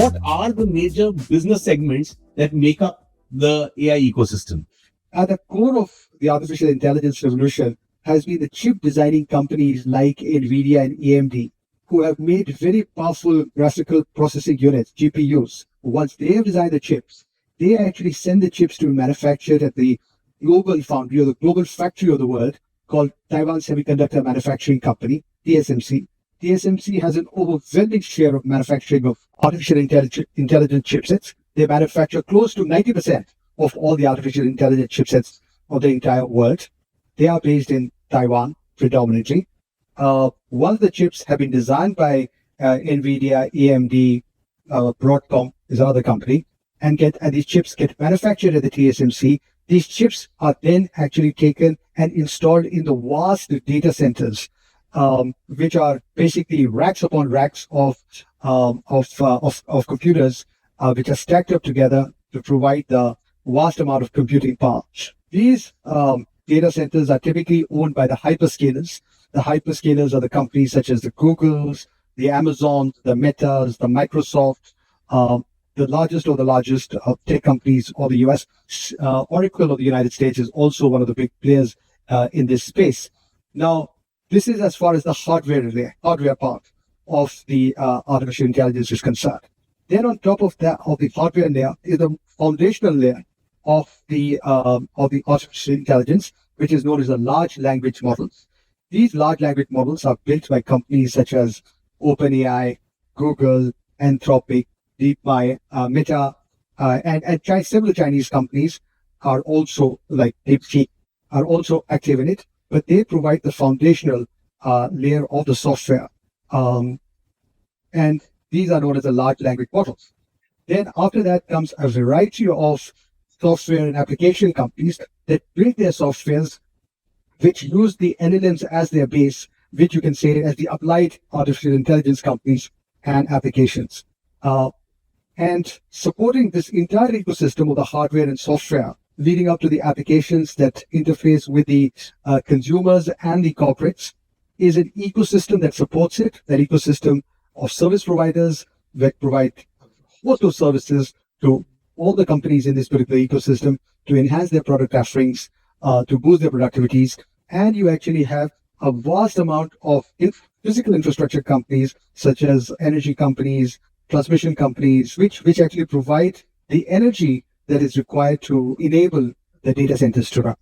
what are the major business segments that make up the AI ecosystem? At the core of the artificial intelligence revolution has been the chip designing companies like Nvedia and AMD, who have made very powerful graphical processing units, GPUs. Once they have designed the chips, they actually send the chips to be manufactured at the global foundry or the global factory of the world called Taiwan Semiconductor Manufacturing Company, TSMC. TSMC has an overwhelming share of manufacturing of artificial intelligence chipsets. They manufacture close to 90% of all the artificial intelligence chipsets of the entire world. They are based in Taiwan predominantly. One of the chips have been designed by Nvedia, AMD, Broadcom is another company, and these chips get manufactured at the TSMC. These chips are then actually taken and installed in the vast data centers, which are basically racks upon racks of computers, which are stacked up together to provide the vast amount of computing power. These data centers are typically owned by the hyperscalers. The hyperscalers are the companies such as the Googles, the Amazons, the Metas, the Microsoft, the largest tech companies of the US. Oracle of the United States is also one of the big players in this space. Now, this is as far as the hardware part of the artificial intelligence is concerned. Then on top of that, of the hardware layer, is the foundational layer of the artificial intelligence, which is known as the large language models. These large language models are built by companies such as OpenAI, Google, Anthropic, DeepMind, Meta, and several Chinese companies are also, like DeepSeek, are also active in it, but they provide the foundational layer of the software. And these are known as the large language models. Then after that comes a variety of software and application companies that build their softwares which use the LLMs as their base, which you can say as the applied artificial intelligence companies and applications. And supporting this entire ecosystem of the hardware and software, leading up to the applications that interface with the consumers and the corporates, is an ecosystem that supports it, that ecosystem of service providers that provide a host of services to all the companies in this particular ecosystem to enhance their product offerings, to boost their productivities. And you actually have a vast amount of physical infrastructure companies, such as energy companies, transmission companies, which actually provide the energy that is required to enable the data centers to run.